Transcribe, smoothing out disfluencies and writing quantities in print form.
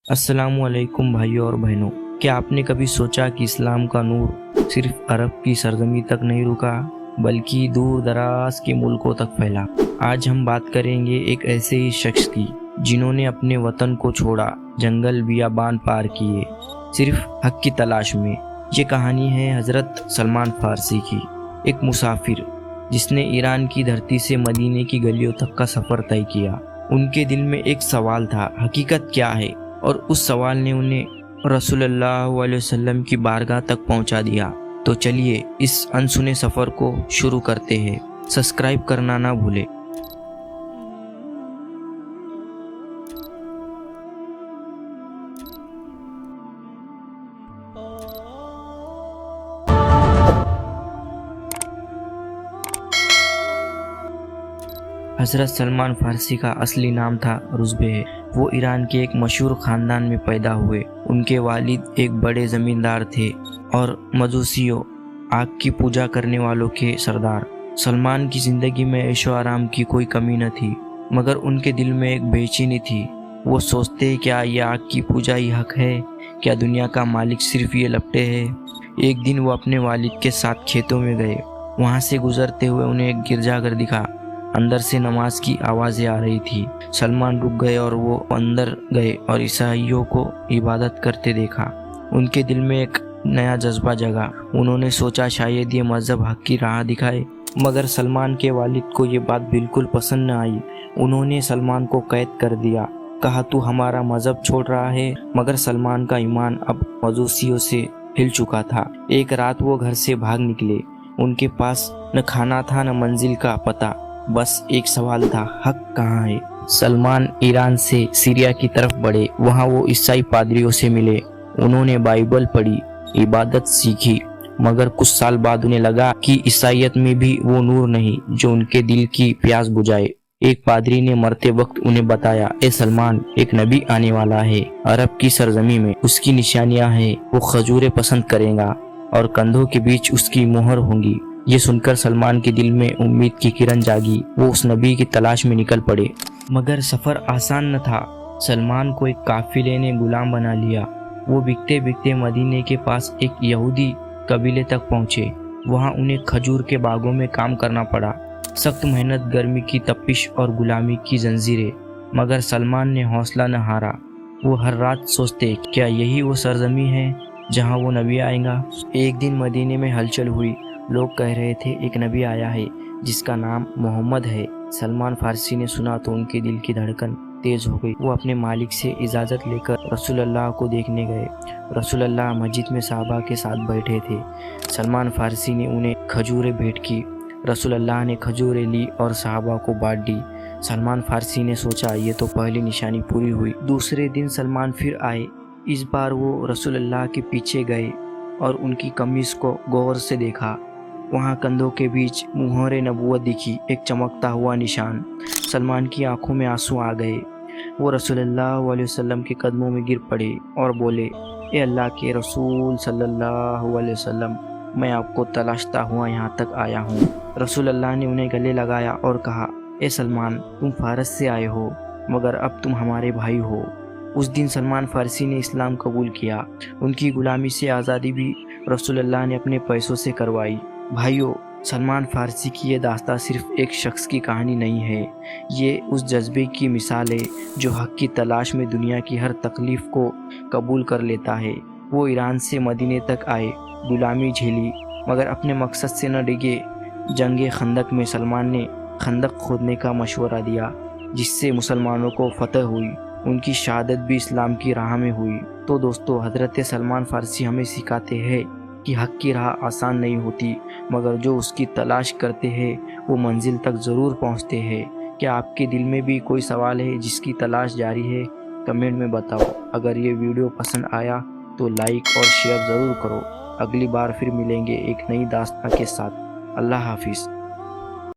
अस्सलामु अलैकुम भाइयों और बहनों। क्या आपने कभी सोचा कि इस्लाम का नूर सिर्फ अरब की सरजमी तक नहीं रुका बल्कि दूर दराज के मुल्कों तक फैला। आज हम बात करेंगे एक ऐसे ही शख्स की जिन्होंने अपने वतन को छोड़ा, जंगल बियाबान पार किए सिर्फ हक की तलाश में। ये कहानी है हज़रत सलमान फारसी की, एक मुसाफिर जिसने ईरान की धरती से मदीने की गलियों तक का सफ़र तय किया। उनके दिल में एक सवाल था, हकीकत क्या है, और उस सवाल ने उन्हें रसूलुल्लाह अलैहि वसल्लम की बारगाह तक पहुंचा दिया। तो चलिए इस अनसुने सफ़र को शुरू करते हैं। सब्सक्राइब करना ना भूलें। हज़रत सलमान फारसी का असली नाम था रुज़बे। वो ईरान के एक मशहूर ख़ानदान में पैदा हुए। उनके वालिद एक बड़े ज़मींदार थे और मजूसियों, आग की पूजा करने वालों के सरदार। सलमान की ज़िंदगी में ऐशो आराम की कोई कमी न थी, मगर उनके दिल में एक बेचैनी थी। वो सोचते, क्या ये आग की पूजा ही हक है? क्या दुनिया का मालिक सिर्फ ये लपटे है? एक दिन वो अपने वालिद के साथ खेतों में गए। वहाँ से गुजरते हुए उन्हें एक गिरजाघर दिखा। अंदर से नमाज की आवाज़ें आ रही थी। सलमान रुक गए और वो अंदर गए और ईसाइयों को इबादत करते देखा। उनके दिल में एक नया जज्बा जगा। उन्होंने सोचा शायद ये मज़हब हक की राह दिखाए, मगर सलमान के वालिद को ये बात बिल्कुल पसंद न आई। उन्होंने सलमान को कैद कर दिया। कहा, तू हमारा मज़हब छोड़ रहा है। मगर सलमान का ईमान अब मजूसियों से हिल चुका था। एक रात वो घर से भाग निकले। उनके पास न खाना था न मंजिल का पता, बस एक सवाल था, हक कहाँ है? सलमान ईरान से सीरिया की तरफ बढ़े। वहाँ वो ईसाई पादरियों से मिले। उन्होंने बाइबल पढ़ी, इबादत सीखी, मगर कुछ साल बाद उन्हें लगा कि ईसाईयत में भी वो नूर नहीं जो उनके दिल की प्यास बुझाए। एक पादरी ने मरते वक्त उन्हें बताया, ए सलमान, एक नबी आने वाला है अरब की सरजमी में। उसकी निशानियां हैं, वो खजूरें पसंद करेगा और कंधों के बीच उसकी मोहर होंगी। ये सुनकर सलमान के दिल में उम्मीद की किरण जागी। वो उस नबी की तलाश में निकल पड़े, मगर सफ़र आसान न था। सलमान को एक काफिले ने गुलाम बना लिया। वो बिकते बिकते मदीने के पास एक यहूदी कबीले तक पहुँचे। वहाँ उन्हें खजूर के बागों में काम करना पड़ा। सख्त मेहनत, गर्मी की तपिश और गुलामी की जंजीरें, मगर सलमान ने हौसला न हारा। वो हर रात सोचते, क्या यही वो सरजमी है जहाँ वो नबी आएगा? एक दिन मदीने में हलचल हुई। लोग कह रहे थे, एक नबी आया है जिसका नाम मोहम्मद है। सलमान फारसी ने सुना तो उनके दिल की धड़कन तेज हो गई। वो अपने मालिक से इजाज़त लेकर रसूलुल्लाह को देखने गए। रसूलुल्लाह मस्जिद में साहबा के साथ बैठे थे। सलमान फारसी ने उन्हें खजूरें भेंट की। रसूलुल्लाह ने खजूरें ली और साहबा को बांट दी। सलमान फारसी ने सोचा, ये तो पहली निशानी पूरी हुई। दूसरे दिन सलमान फिर आए। इस बार वो रसूलुल्लाह के पीछे गए और उनकी कमीज को गौर से देखा। वहाँ कंधों के बीच मुहरे नबूवत दिखी, एक चमकता हुआ निशान। सलमान की आंखों में आंसू आ गए। वो रसूलुल्लाह अलैहि वसल्लम के कदमों में गिर पड़े और बोले, ए अल्लाह के रसूल सल्लल्लाहु अलैहि वसल्लम, मैं आपको तलाशता हुआ यहाँ तक आया हूँ। रसूलुल्लाह ने उन्हें गले लगाया और कहा, ए सलमान, तुम फारस से आए हो, मगर अब तुम हमारे भाई हो। उस दिन सलमान फारसी ने इस्लाम कबूल किया। उनकी गुलामी से आज़ादी भी रसूलुल्लाह ने अपने पैसों से करवाई। भाइयों, सलमान फारसी की ये दास्तां सिर्फ एक शख्स की कहानी नहीं है। ये उस जज्बे की मिसाल है जो हक की तलाश में दुनिया की हर तकलीफ़ को कबूल कर लेता है। वो ईरान से मदीने तक आए, गुलामी झेली, मगर अपने मकसद से न डिगे। जंगे खंदक में सलमान ने खंदक खोदने का मशवरा दिया, जिससे मुसलमानों को फतह हुई। उनकी शहादत भी इस्लाम की राह में हुई। तो दोस्तों, हज़रत सलमान फारसी हमें सिखाते हैं कि हक की राह आसान नहीं होती, मगर जो उसकी तलाश करते हैं वो मंजिल तक ज़रूर पहुंचते हैं। क्या आपके दिल में भी कोई सवाल है जिसकी तलाश जारी है? कमेंट में बताओ। अगर ये वीडियो पसंद आया तो लाइक और शेयर ज़रूर करो। अगली बार फिर मिलेंगे एक नई दास्तां के साथ। अल्लाह हाफिज़।